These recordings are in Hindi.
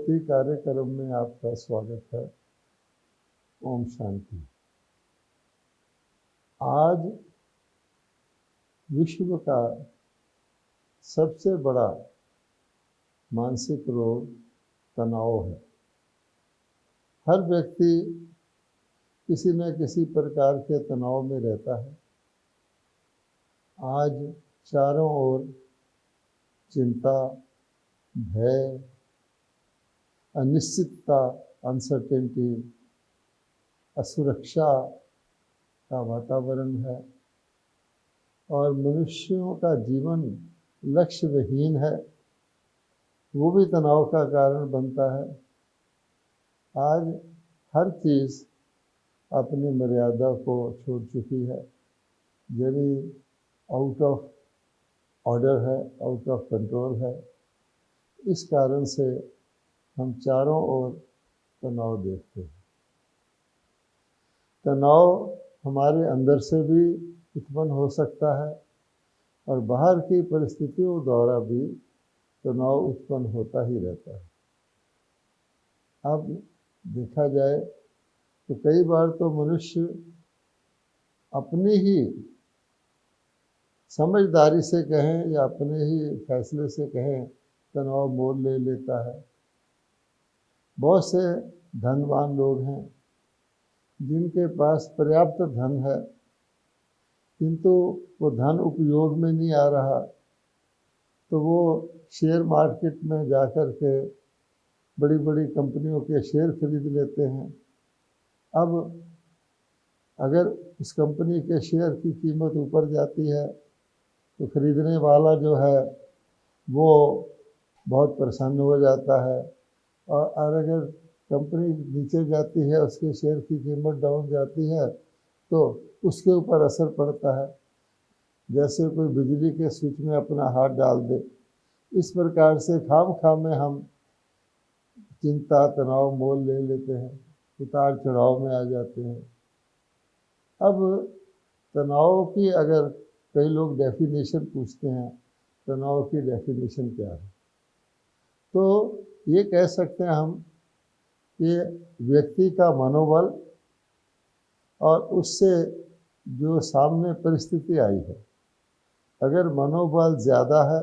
ज्योति कार्यक्रम में आपका स्वागत है। ओम शांति। आज विश्व का सबसे बड़ा मानसिक रोग तनाव है। हर व्यक्ति किसी न किसी प्रकार के तनाव में रहता है। आज चारों ओर चिंता, भय, अनिश्चितता, अनसर्टेनिटी, असुरक्षा का वातावरण है और मनुष्यों का जीवन लक्ष्य विहीन है। वो भी तनाव का कारण बनता है। आज हर चीज़ अपनी मर्यादा को छोड़ चुकी है, यानी आउट ऑफ ऑर्डर है, आउट ऑफ कंट्रोल है। इस कारण से हम चारों ओर तनाव देखते हैं। तनाव हमारे अंदर से भी उत्पन्न हो सकता है और बाहर की परिस्थितियों द्वारा भी तनाव उत्पन्न होता ही रहता है। अब देखा जाए तो कई बार तो मनुष्य अपनी ही समझदारी से कहें या अपने ही फैसले से कहें तनाव मोल ले लेता है। बहुत से धनवान लोग हैं जिनके पास पर्याप्त धन है, किंतु वो धन उपयोग में नहीं आ रहा, तो वो शेयर मार्केट में जाकर के बड़ी बड़ी कंपनियों के शेयर खरीद लेते हैं। अब अगर उस कंपनी के शेयर की कीमत ऊपर जाती है तो खरीदने वाला जो है वो बहुत प्रसन्न हो जाता है, और अगर कंपनी नीचे जाती है, उसके शेयर की कीमत डाउन जाती है, तो उसके ऊपर असर पड़ता है। जैसे कोई बिजली के स्विच में अपना हाथ डाल दे, इस प्रकार से खाम में हम चिंता, तनाव मोल ले लेते हैं, उतार चढ़ाव में आ जाते हैं। अब तनाव की अगर कई लोग डेफिनेशन पूछते हैं, तनाव की डेफिनेशन क्या है, तो ये कह सकते हैं हम कि व्यक्ति का मनोबल और उससे जो सामने परिस्थिति आई है, अगर मनोबल ज़्यादा है,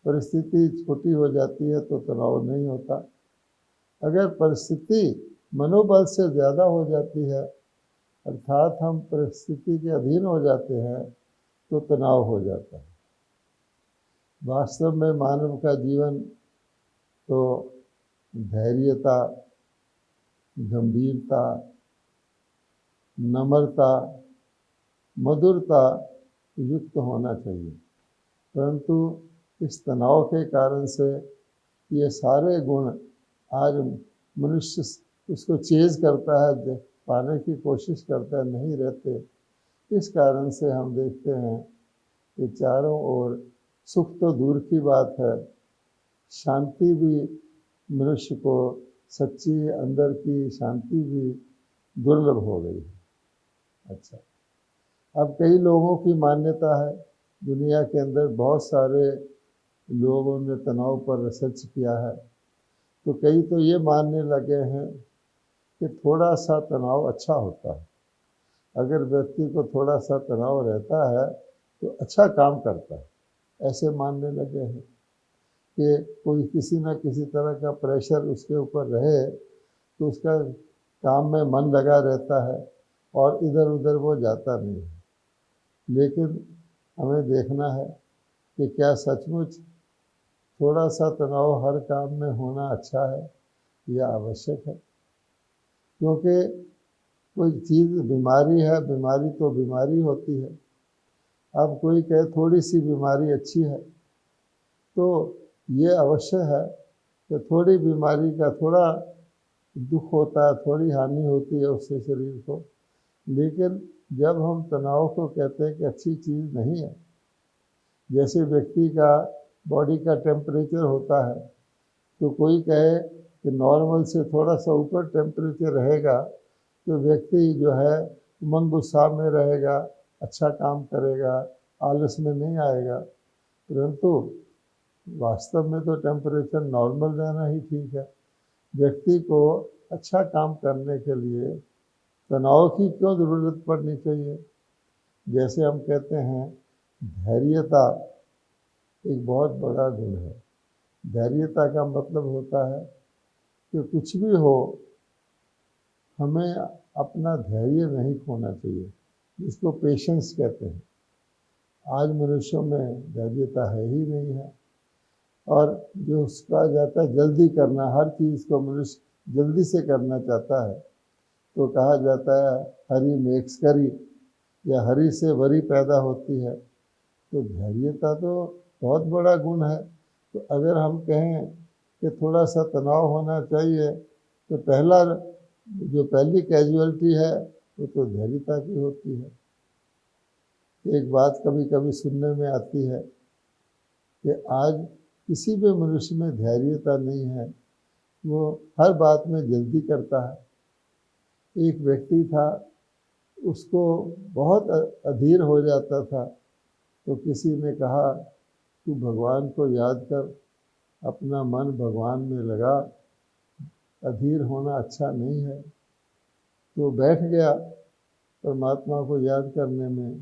परिस्थिति छोटी हो जाती है तो तनाव नहीं होता। अगर परिस्थिति मनोबल से ज़्यादा हो जाती है, अर्थात हम परिस्थिति के अधीन हो जाते हैं, तो तनाव हो जाता है। वास्तव में मानव का जीवन तो धैर्यता, गंभीरता, नम्रता, मधुरता युक्त होना चाहिए, परंतु इस तनाव के कारण से ये सारे गुण आज मनुष्य उसको चेज़ करता है, पाने की कोशिश करता है, नहीं रहते। इस कारण से हम देखते हैं कि चारों ओर सुख तो दूर की बात है, शांति भी मनुष्य को, सच्ची अंदर की शांति भी दुर्लभ हो गई है। अच्छा, अब कई लोगों की मान्यता है, दुनिया के अंदर बहुत सारे लोगों ने तनाव पर रिसर्च किया है, तो कई तो ये मानने लगे हैं कि थोड़ा सा तनाव अच्छा होता है। अगर व्यक्ति को थोड़ा सा तनाव रहता है तो अच्छा काम करता है, ऐसे मानने लगे हैं कि कोई किसी न किसी तरह का प्रेशर उसके ऊपर रहे तो उसका काम में मन लगा रहता है और इधर उधर वो जाता नहीं है। लेकिन हमें देखना है कि क्या सचमुच थोड़ा सा तनाव हर काम में होना अच्छा है या आवश्यक है। क्योंकि कोई चीज़ बीमारी है, बीमारी तो बीमारी होती है। अब कोई कहे थोड़ी सी बीमारी अच्छी है, तो ये अवश्य है कि थोड़ी बीमारी का थोड़ा दुख होता है, थोड़ी हानि होती है उससे शरीर को। लेकिन जब हम तनाव को कहते हैं कि अच्छी चीज़ नहीं है, जैसे व्यक्ति का बॉडी का टेम्परेचर होता है, तो कोई कहे कि नॉर्मल से थोड़ा सा ऊपर टेम्परेचर रहेगा तो व्यक्ति जो है उमंग उत्साह में रहेगा, अच्छा काम करेगा, आलस में नहीं आएगा। परंतु वास्तव में तो टेम्परेचर नॉर्मल रहना ही ठीक है। व्यक्ति को अच्छा काम करने के लिए तनाव की क्यों ज़रूरत पड़नी चाहिए? जैसे हम कहते हैं, धैर्यता एक बहुत बड़ा गुण है। धैर्यता का मतलब होता है कि कुछ भी हो, हमें अपना धैर्य नहीं खोना चाहिए, जिसको पेशेंस कहते हैं। आज मनुष्यों में धैर्यता है ही नहीं है, और जो उसका जाता है जल्दी करना, हर चीज़ को मनुष्य जल्दी से करना चाहता है। तो कहा जाता है हरी मेक्स करी, या हरी से वरी पैदा होती है। तो धैर्यता तो बहुत बड़ा गुण है। तो अगर हम कहें कि थोड़ा सा तनाव होना चाहिए, तो पहली कैजुअलिटी है वो तो धैर्यता की होती है। एक बात कभी कभी सुनने में आती है कि आज किसी भी मनुष्य में धैर्यता नहीं है, वो हर बात में जल्दी करता है। एक व्यक्ति था, उसको बहुत अधीर हो जाता था, तो किसी ने कहा तू भगवान को याद कर, अपना मन भगवान में लगा, अधीर होना अच्छा नहीं है। तो बैठ गया परमात्मा को याद करने में,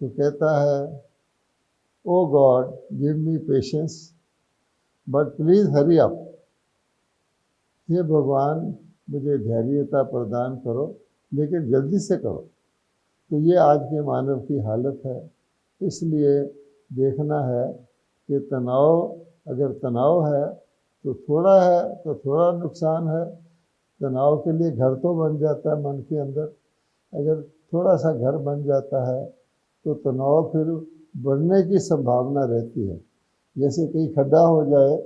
तो कहता है, oh God give me patience but please hurry up. हे भगवान, मुझे धैर्यता प्रदान करो, लेकिन जल्दी से करो। तो ये आज के मानव की हालत है। इसलिए देखना है कि अगर तनाव है तो थोड़ा है तो थोड़ा नुकसान है। तनाव के लिए घर तो बन जाता है मन के अंदर, अगर थोड़ा सा घर बन जाता है तो तनाव फिर बढ़ने की संभावना रहती है। जैसे कहीं खड्डा हो जाए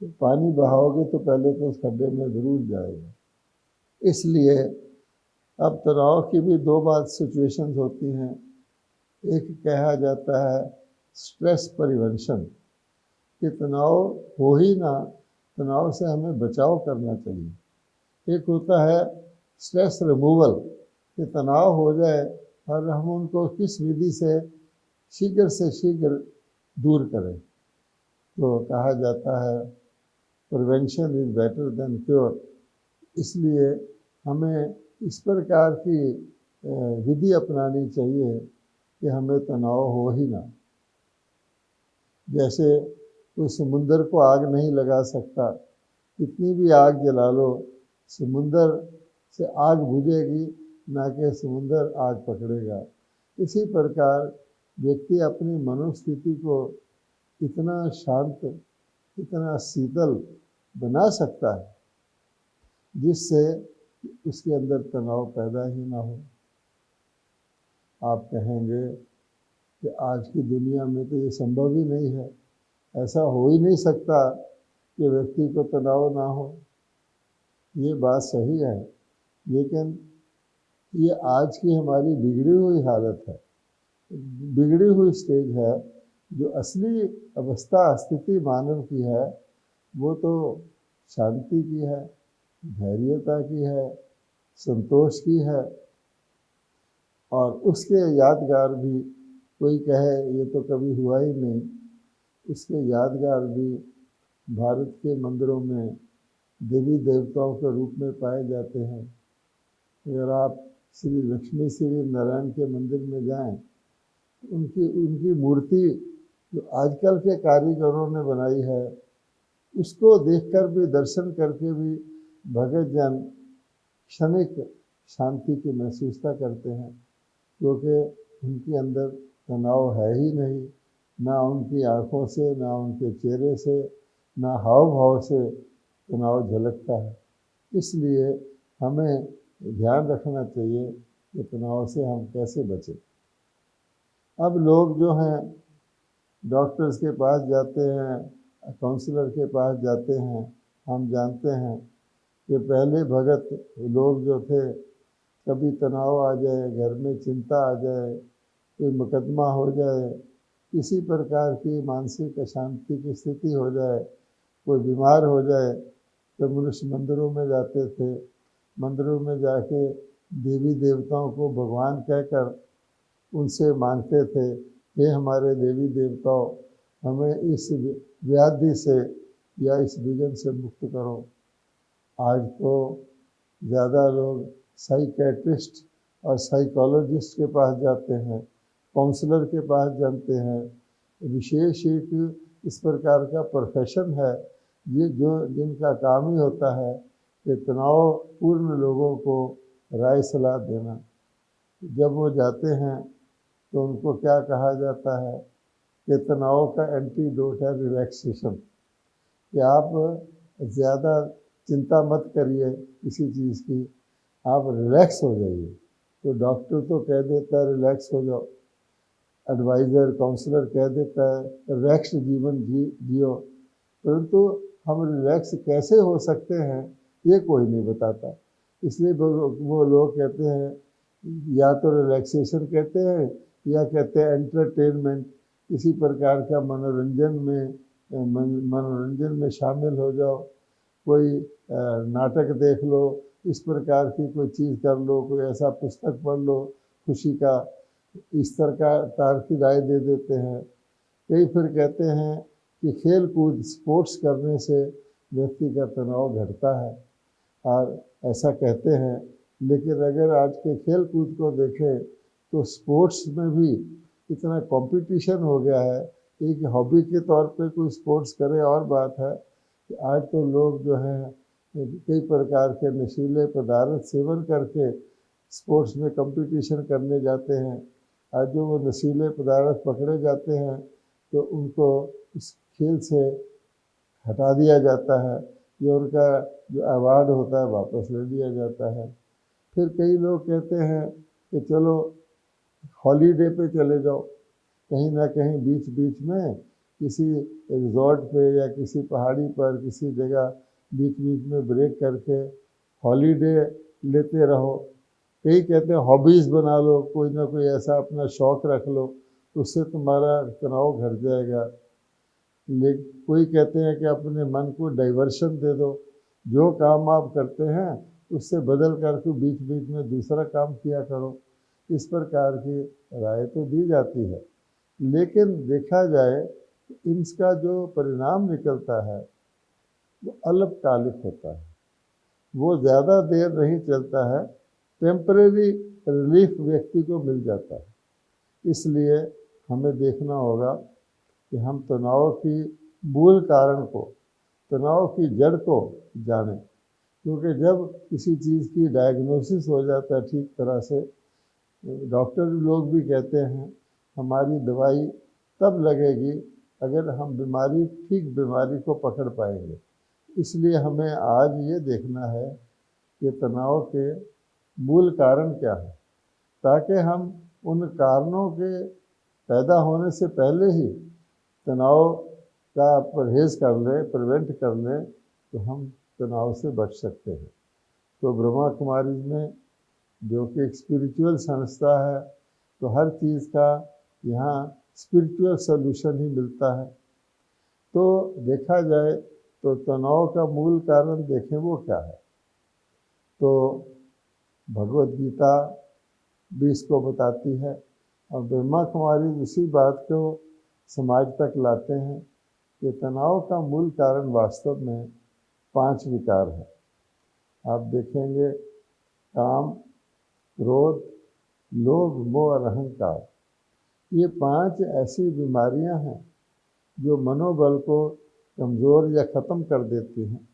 तो पानी बहाओगे तो पहले तो उस खड्डे में ज़रूर जाएगा। इसलिए अब तनाव की भी दो बात सिचुएशंस होती हैं। एक कहा जाता है स्ट्रेस प्रिवेंशन, कि तनाव हो ही ना, तनाव से हमें बचाव करना चाहिए। एक होता है स्ट्रेस रिमूवल, कि तनाव हो जाए और हम उनको किस विधि से शीघ्र दूर करें। तो कहा जाता है prevention is better than cure. इसलिए हमें इस प्रकार की विधि अपनानी चाहिए कि हमें तनाव हो ही ना। जैसे कोई समुंदर को आग नहीं लगा सकता, कितनी भी आग जला लो, समुंदर से आग बुझेगी, ना कि समुंदर आग पकड़ेगा। इसी प्रकार व्यक्ति अपनी मनोस्थिति को इतना शांत, इतना शीतल बना सकता है जिससे उसके अंदर तनाव पैदा ही ना हो। आप कहेंगे कि आज की दुनिया में तो ये संभव ही नहीं है, ऐसा हो ही नहीं सकता कि व्यक्ति को तनाव ना हो। ये बात सही है, लेकिन ये आज की हमारी बिगड़ी हुई हालत है, बिगड़ी हुई स्टेज है। जो असली अवस्था स्थिति मानव की है वो तो शांति की है, धैर्यता की है, संतोष की है। और उसके यादगार भी, कोई कहे ये तो कभी हुआ ही नहीं, उसके यादगार भी भारत के मंदिरों में देवी देवताओं के रूप में पाए जाते हैं। अगर आप श्री लक्ष्मी श्री नारायण के मंदिर में जाएं, उनकी मूर्ति जो आजकल के कारीगरों ने बनाई है, उसको देखकर भी, दर्शन करके भी भगत जन क्षणिक शांति की महसूसता करते हैं, क्योंकि उनके अंदर तनाव है ही नहीं। ना उनकी आँखों से, ना उनके चेहरे से, ना हाव भाव से तनाव झलकता है। इसलिए हमें ध्यान रखना चाहिए कि तनाव से हम कैसे बचें। अब लोग जो हैं डॉक्टर्स के पास जाते हैं, काउंसलर के पास जाते हैं। हम जानते हैं कि पहले भगत लोग जो थे, कभी तनाव आ जाए, घर में चिंता आ जाए, कोई मुकदमा हो जाए, किसी प्रकार की मानसिक अशांति की स्थिति हो जाए, कोई बीमार हो जाए, तो मनुष्य मंदिरों में जाते थे। मंदिरों में जाके देवी देवताओं को भगवान कहकर उनसे मांगते थे, हे हमारे देवी देवताओं, हमें इस व्याधि से या इस विजन से मुक्त करो। आज तो ज़्यादा लोग साइकेट्रिस्ट और साइकोलॉजिस्ट के पास जाते हैं, काउंसलर के पास जाते हैं। विशेष एक इस प्रकार का प्रोफेशन है ये जो जिनका काम ही होता है कि तनाव पूर्ण लोगों को राय सलाह देना। जब वो जाते हैं तो उनको क्या कहा जाता है कि तनाव का एंटीडोट है रिलैक्सेशन, कि आप ज़्यादा चिंता मत करिए किसी चीज़ की, आप रिलैक्स हो जाइए। तो डॉक्टर तो कह देता है रिलैक्स हो जाओ, एडवाइज़र काउंसलर कह देता है रिलैक्स जीवन जियो, परंतु हम रिलैक्स कैसे हो सकते हैं ये कोई नहीं बताता। इसलिए वो लोग कहते हैं या तो रिलैक्सेशन कहते हैं या कहते हैं एंटरटेनमेंट, किसी प्रकार का मनोरंजन में शामिल हो जाओ, कोई नाटक देख लो, इस प्रकार की कोई चीज़ कर लो, कोई ऐसा पुस्तक पढ़ लो खुशी का, इस तरह की राय दे देते हैं। कई फिर कहते हैं कि खेल कूद स्पोर्ट्स करने से व्यक्ति का तनाव घटता है, और ऐसा कहते हैं। लेकिन अगर आज के खेल कूद को देखें तो स्पोर्ट्स में भी इतना कंपटीशन हो गया है, एक हॉबी के तौर पे कोई स्पोर्ट्स करे और बात है कि आज तो लोग जो हैं कई प्रकार के नशीले पदार्थ सेवन करके स्पोर्ट्स में कंपटीशन करने जाते हैं। आज जो वो नशीले पदार्थ पकड़े जाते हैं तो उनको इस खेल से हटा दिया जाता है, जो उनका जो अवार्ड होता है वापस ले लिया जाता है। फिर कई लोग कहते हैं कि चलो हॉलीडे पे चले जाओ, कहीं ना कहीं बीच बीच में किसी रिजॉर्ट पे या किसी पहाड़ी पर किसी जगह बीच बीच में ब्रेक करके हॉलीडे लेते रहो। कई कहते हैं हॉबीज़ बना लो, कोई ना कोई ऐसा अपना शौक़ रख लो, उससे तुम्हारा तनाव घट जाएगा। लेकिन कोई कहते हैं कि अपने मन को डाइवर्शन दे दो, जो काम आप करते हैं उससे बदल करके बीच बीच में दूसरा काम किया करो। इस प्रकार की राय तो दी जाती है, लेकिन देखा जाए तो इसका जो परिणाम निकलता है वो अल्पकालिक होता है, वो ज़्यादा देर नहीं चलता है, टेम्परेरी रिलीफ व्यक्ति को मिल जाता है। इसलिए हमें देखना होगा कि हम तनाव की मूल कारण को, तनाव की जड़ को जानें, क्योंकि जब किसी चीज़ की डायग्नोसिस हो जाता है ठीक तरह से, डॉक्टर लोग भी कहते हैं हमारी दवाई तब लगेगी अगर हम ठीक बीमारी को पकड़ पाएंगे। इसलिए हमें आज ये देखना है कि तनाव के मूल कारण क्या है, ताकि हम उन कारणों के पैदा होने से पहले ही तनाव का परहेज़ कर लें, प्रिवेंट कर लें, तो हम तनाव से बच सकते हैं। तो ब्रह्मा कुमारी में जो कि एक स्पिरिचुअल संस्था है, तो हर चीज़ का यहाँ स्पिरिचुअल सॉल्यूशन ही मिलता है। तो देखा जाए तो तनाव का मूल कारण देखें वो क्या है, तो भगवत गीता भी इसको बताती है, और ब्रह्मा कुमारी उसी बात को समाज तक लाते हैं कि तनाव का मूल कारण वास्तव में 5 विकार है। आप देखेंगे काम, क्रोध, लोभ, मोह और अहंकार, ये 5 ऐसी बीमारियां हैं जो मनोबल को कमज़ोर या ख़त्म कर देती हैं,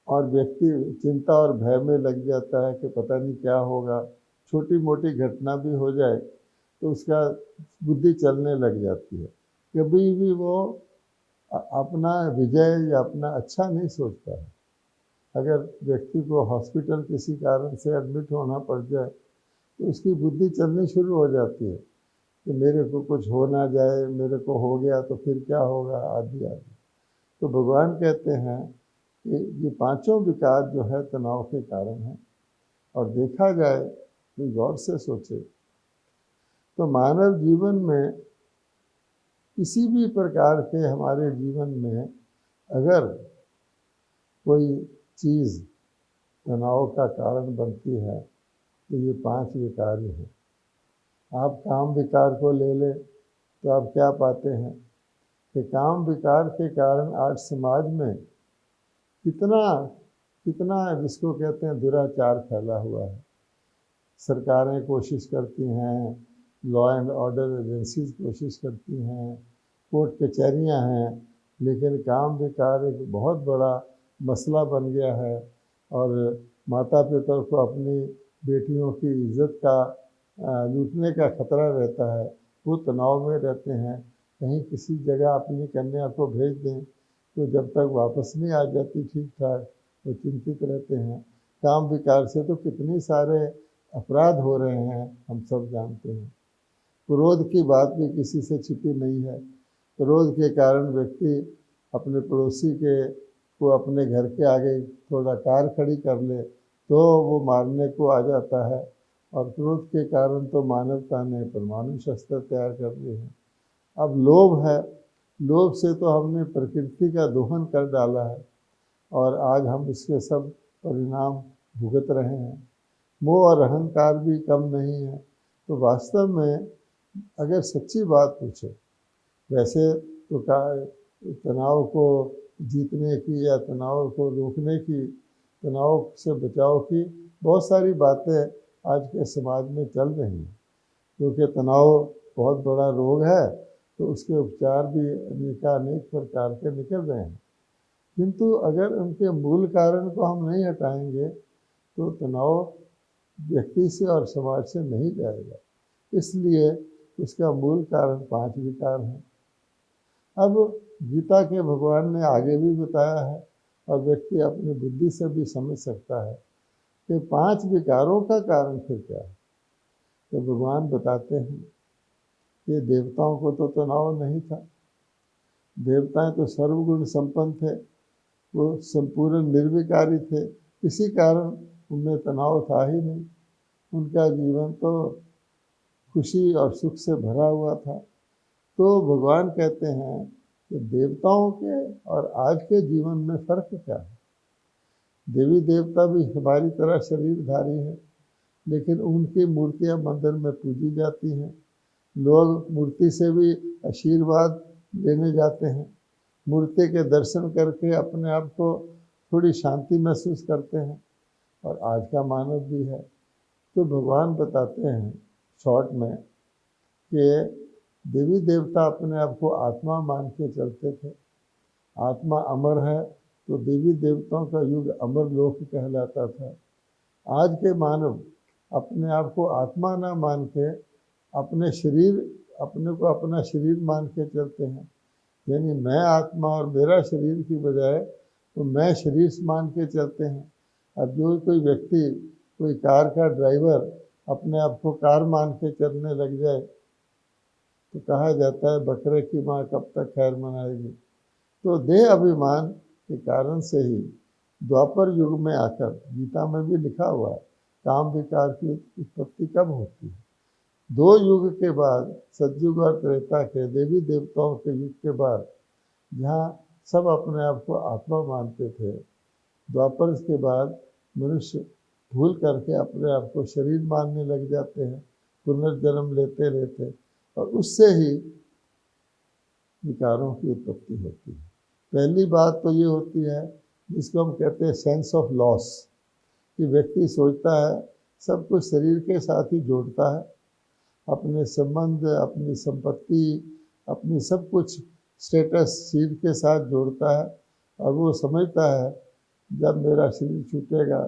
और व्यक्ति चिंता और भय में लग जाता है कि पता नहीं क्या होगा। छोटी मोटी घटना भी हो जाए तो उसका बुद्धि चलने लग जाती है, कभी भी वो अपना विजय या अपना अच्छा नहीं सोचता है। अगर व्यक्ति को हॉस्पिटल किसी कारण से एडमिट होना पड़ जाए तो उसकी बुद्धि चलनी शुरू हो जाती है कि मेरे को कुछ हो ना जाए, मेरे को हो गया तो फिर क्या होगा, आदि आदि। तो भगवान कहते हैं कि ये 5 विकार जो है तनाव के कारण हैं, और देखा जाए तो गौर से सोचे तो मानव जीवन में किसी भी प्रकार के हमारे जीवन में अगर कोई चीज़ तनाव का कारण बनती है तो ये 5 विकार ही हैं। आप काम विकार को ले लें तो आप क्या पाते हैं कि काम विकार के कारण आज समाज में कितना कितना जिसको कहते हैं दुराचार फैला हुआ है। सरकारें कोशिश करती हैं, लॉ एंड ऑर्डर एजेंसीज कोशिश करती हैं, कोर्ट कचहरियाँ हैं, लेकिन काम विकार एक बहुत बड़ा मसला बन गया है। और माता पिता को अपनी बेटियों की इज्जत का लूटने का खतरा रहता है। वो तनाव में रहते हैं, कहीं किसी जगह अपनी कन्या को भेज दें तो जब तक वापस नहीं आ जाती ठीक ठाक वो चिंतित रहते हैं। काम विकार से तो कितने सारे अपराध हो रहे हैं, हम सब जानते हैं। क्रोध की बात भी किसी से छिपी नहीं है। क्रोध के कारण व्यक्ति अपने पड़ोसी के को अपने घर के आगे थोड़ा कार खड़ी कर ले तो वो मारने को आ जाता है। और क्रोध के कारण तो मानवता ने परमाणु शस्त्र तैयार कर लिए हैं। अब लोभ है, लोभ से तो हमने प्रकृति का दोहन कर डाला है और आज हम इसके सब परिणाम भुगत रहे हैं। मोह और अहंकार भी कम नहीं है। तो वास्तव में अगर सच्ची बात पूछे, वैसे तो तनाव को जीतने की या तनाव को रोकने की, तनाव से बचाव की बहुत सारी बातें आज के समाज में चल रही हैं। क्योंकि तनाव बहुत बड़ा रोग है तो उसके उपचार भी अनेक प्रकार के निकल रहे हैं। किंतु अगर उनके मूल कारण को हम नहीं हटाएंगे तो तनाव व्यक्ति से और समाज से नहीं जाएगा। इसलिए उसका मूल कारण 5 विकार हैं। अब गीता के भगवान ने आगे भी बताया है और व्यक्ति अपनी बुद्धि से भी समझ सकता है कि 5 विकारों का कारण फिर क्या है। तो भगवान बताते हैं कि देवताओं को तो तनाव नहीं था। देवताएं तो सर्वगुण संपन्न थे, वो संपूर्ण निर्विकारी थे, किसी कारण उनमें तनाव था ही नहीं। उनका जीवन तो खुशी और सुख से भरा हुआ था। तो भगवान कहते हैं कि देवताओं के और आज के जीवन में फ़र्क क्या है। देवी देवता भी हमारी तरह शरीरधारी हैं, लेकिन उनकी मूर्तियां मंदिर में पूजी जाती हैं। लोग मूर्ति से भी आशीर्वाद लेने जाते हैं, मूर्ति के दर्शन करके अपने आप को थोड़ी शांति महसूस करते हैं। और आज का मानव भी है। तो भगवान बताते हैं शॉर्ट में कि देवी देवता अपने आप को आत्मा मान के चलते थे। आत्मा अमर है तो देवी देवताओं का युग अमर लोक कहलाता था। आज के मानव अपने आप को आत्मा ना मान के अपने को अपना शरीर मान के चलते हैं। यानी मैं आत्मा और मेरा शरीर की बजाय तो मैं शरीर मान के चलते हैं। अब जो कोई व्यक्ति, कोई कार का ड्राइवर अपने आप को कार मान के चलने लग जाए तो कहा जाता है बकरे की माँ कब तक खैर मनाएगी। तो देह अभिमान के कारण से ही द्वापर युग में आकर, गीता में भी लिखा हुआ है, काम विकार की उत्पत्ति कब होती है। 2 युग के बाद, सतयुग और त्रेता के देवी देवताओं के युग के बाद, जहाँ सब अपने आप को आत्मा मानते थे, द्वापर के बाद मनुष्य भूल करके अपने आप को शरीर मानने लग जाते हैं, पुनर्जन्म लेते रहते, और उससे ही विकारों की उत्पत्ति होती है। पहली बात तो ये होती है जिसको हम कहते हैं सेंस ऑफ लॉस, कि व्यक्ति सोचता है सब कुछ शरीर के साथ ही जोड़ता है, अपने संबंध, अपनी संपत्ति, अपनी सब कुछ स्टेटस शरीर के साथ जोड़ता है। और वो समझता है जब मेरा शरीर छूटेगा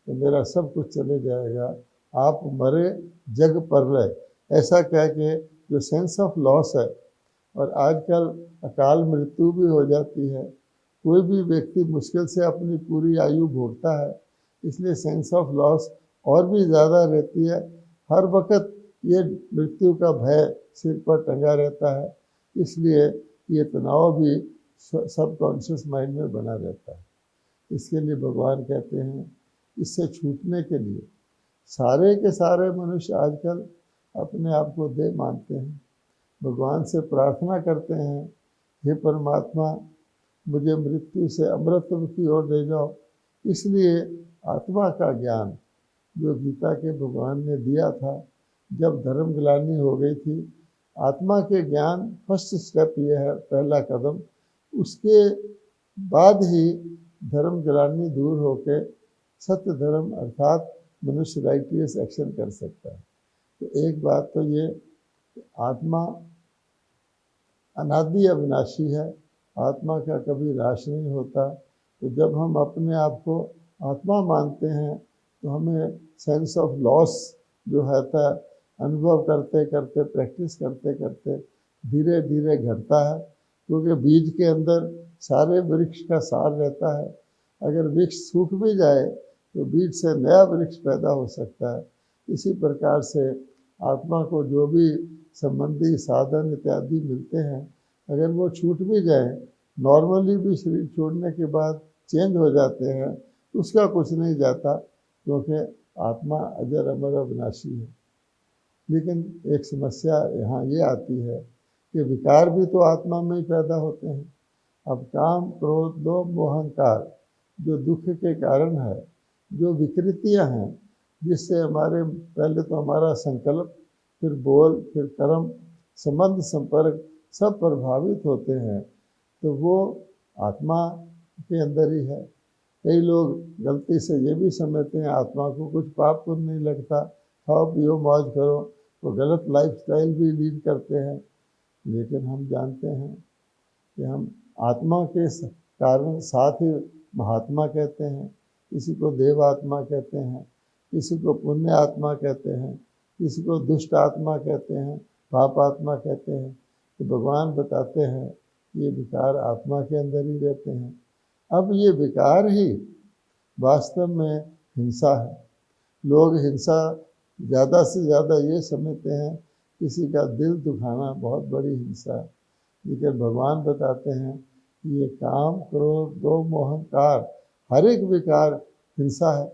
तो मेरा सब कुछ चले जाएगा, आप मरे जग परलय, ऐसा कह के जो सेंस ऑफ लॉस है। और आजकल अकाल मृत्यु भी हो जाती है, कोई भी व्यक्ति मुश्किल से अपनी पूरी आयु भोगता है, इसलिए सेंस ऑफ लॉस और भी ज़्यादा रहती है। हर वक्त ये मृत्यु का भय सिर पर टंगा रहता है, इसलिए ये तनाव भी सबकॉन्शियस माइंड में बना रहता है। इसके लिए भगवान कहते हैं इससे छूटने के लिए सारे के सारे मनुष्य आजकल अपने आप को देह मानते हैं, भगवान से प्रार्थना करते हैं, हे परमात्मा मुझे मृत्यु से अमृतत्व की ओर ले जाओ। इसलिए आत्मा का ज्ञान जो गीता के भगवान ने दिया था, जब धर्म ग्लानि हो गई थी आत्मा के ज्ञान फर्स्ट स्टेप ये है, पहला कदम। उसके बाद ही धर्म ग्लानि दूर होकर सत्य धर्म अर्थात मनुष्य राइटियस एक्शन कर सकता है। तो एक बात तो ये, आत्मा अनादि अविनाशी है, आत्मा का कभी नाश नहीं होता। तो जब हम अपने आप को आत्मा मानते हैं तो हमें सेंस ऑफ लॉस जो है था अनुभव करते करते, प्रैक्टिस करते करते धीरे धीरे घटता है, क्योंकि बीज के अंदर सारे वृक्ष का सार रहता है। अगर वृक्ष सूख भी जाए तो बीज से नया वृक्ष पैदा हो सकता है। इसी प्रकार से आत्मा को जो भी संबंधी साधन इत्यादि मिलते हैं, अगर वो छूट भी जाए, नॉर्मली भी शरीर छोड़ने के बाद चेंज हो जाते हैं, उसका कुछ नहीं जाता, क्योंकि आत्मा अजर अमर अविनाशी है। लेकिन एक समस्या यहाँ ये आती है कि विकार भी तो आत्मा में ही पैदा होते हैं। अब काम, क्रोध, लोभ, मोह, अहंकार जो दुख के कारण है, जो विकृतियाँ हैं, जिससे हमारे पहले तो हमारा संकल्प, फिर बोल, फिर कर्म, संबंध, संपर्क सब प्रभावित होते हैं, तो वो आत्मा के अंदर ही है। कई लोग गलती से ये भी समझते हैं आत्मा को कुछ पाप पुण्य नहीं लगता, खाओ पियो मौज करो, वो गलत लाइफस्टाइल भी लीड करते हैं। लेकिन हम जानते हैं कि हम आत्मा के कारण साथ ही महात्मा कहते हैं, किसी को देव आत्मा कहते हैं, किसी को पुण्य आत्मा कहते हैं, किसी को दुष्ट आत्मा कहते हैं, पाप आत्मा कहते हैं। तो भगवान बताते हैं ये विकार आत्मा के अंदर ही रहते हैं। अब ये विकार ही वास्तव में हिंसा है। लोग हिंसा ज़्यादा से ज़्यादा ये समझते हैं किसी का दिल दुखाना बहुत बड़ी हिंसा है, लेकिन भगवान बताते हैं कि ये काम, क्रोध, लोभ, मोह, अहंकार हर एक विकार हिंसा है।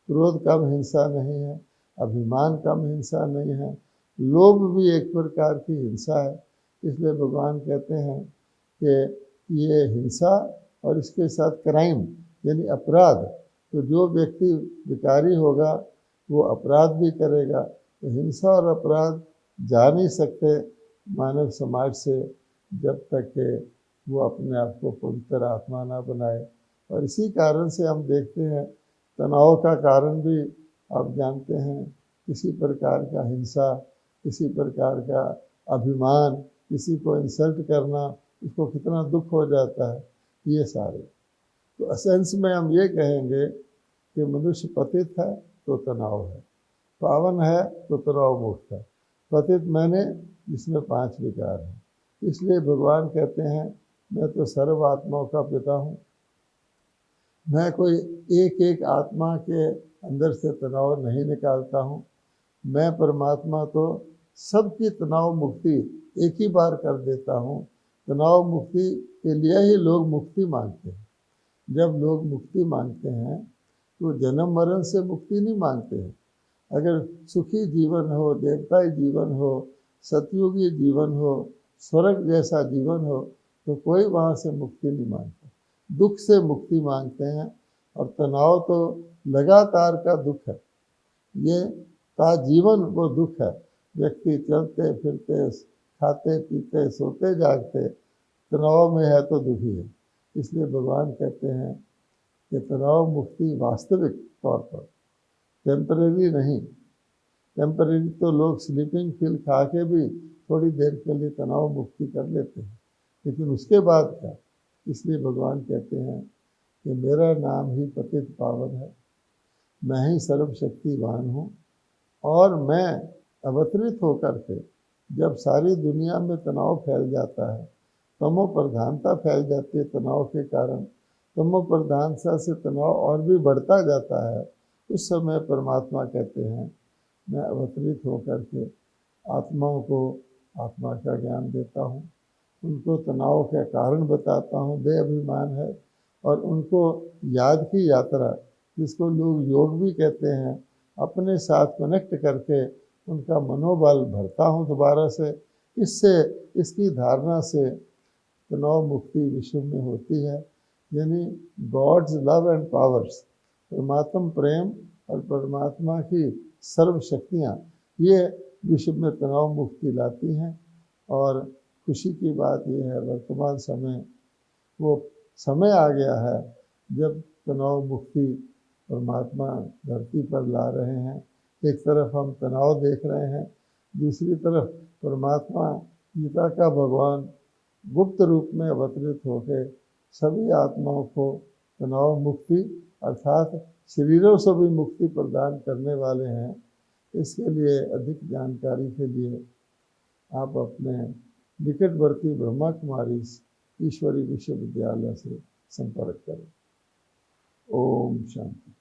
क्रोध कम हिंसा नहीं है, अभिमान कम हिंसा नहीं है, लोभ भी एक प्रकार की हिंसा है। इसलिए भगवान कहते हैं कि ये हिंसा और इसके साथ क्राइम यानी अपराध, तो जो व्यक्ति विकारी होगा वो अपराध भी करेगा। तो हिंसा और अपराध जा नहीं सकते मानव समाज से जब तक कि वो अपने आप को पवित्र आत्मा ना बनाए। और इसी कारण से हम देखते हैं तनाव का कारण भी आप जानते हैं, किसी प्रकार का हिंसा, किसी प्रकार का अभिमान, किसी को इंसल्ट करना, उसको कितना दुख हो जाता है, ये सारे। तो एसेंस में हम ये कहेंगे कि मनुष्य पतित है तो तनाव है, पावन है तो तनाव मुक्त है। पतित मैंने जिसमें 5 विकार हैं। इसलिए भगवान कहते हैं मैं तो सर्व आत्माओं का पिता हूँ। मैं कोई एक एक आत्मा के अंदर से तनाव नहीं निकालता हूँ। मैं परमात्मा तो सबकी तनाव मुक्ति एक ही बार कर देता हूँ। तनाव मुक्ति के लिए ही लोग मुक्ति मांगते हैं। जब लोग मुक्ति मांगते हैं तो जन्म मरण से मुक्ति नहीं मांगते हैं। अगर सुखी जीवन हो, देवताई जीवन हो, सतयुगी जीवन हो, स्वर्ग जैसा जीवन हो, तो कोई वहाँ से मुक्ति नहीं मांगता, दुख से मुक्ति मांगते हैं। और तनाव तो लगातार का दुख है, ये ताजीवन वो दुख है। व्यक्ति चलते फिरते, खाते पीते, सोते जागते तनाव में है तो दुखी है। इसलिए भगवान कहते हैं कि तनाव मुक्ति वास्तविक तौर पर टेम्परेरी नहीं। टेम्परेरी तो लोग स्लीपिंग पिल खा के भी थोड़ी देर के लिए तनाव मुक्ति कर लेते हैं, लेकिन उसके बाद क्या। इसलिए भगवान कहते हैं कि मेरा नाम ही पतित पावन है, मैं ही सर्वशक्तिवान हूँ। और मैं अवतरित होकर के जब सारी दुनिया में तनाव फैल जाता है, तमो प्रधानता फैल जाती है तनाव के कारण, तमो प्रधानता से तनाव और भी बढ़ता जाता है, उस समय परमात्मा कहते हैं मैं अवतरित होकर के आत्माओं को आत्मा का ज्ञान देता हूँ, उनको तनाव के कारण बताता हूँ, बेअभिमान है। और उनको याद की यात्रा, जिसको लोग योग भी कहते हैं, अपने साथ कनेक्ट करके उनका मनोबल भरता हूँ दोबारा से। इससे इसकी धारणा से तनाव मुक्ति विश्व में होती है। यानी गॉड्स लव एंड पावर्स, परमात्मा प्रेम और परमात्मा की सर्व शक्तियाँ ये विश्व में तनाव मुक्ति लाती हैं। और खुशी की बात यह है वर्तमान समय वो समय आ गया है जब तनाव मुक्ति परमात्मा धरती पर ला रहे हैं। एक तरफ हम तनाव देख रहे हैं, दूसरी तरफ परमात्मा गीता का भगवान गुप्त रूप में अवतरित होकर सभी आत्माओं को तनाव मुक्ति अर्थात शरीरों से भी मुक्ति प्रदान करने वाले हैं। इसके लिए अधिक जानकारी के लिए आप अपने निकटवर्ती ब्रह्मा कुमारी ईश्वरी विश्वविद्यालय से संपर्क करें। ओम शांति।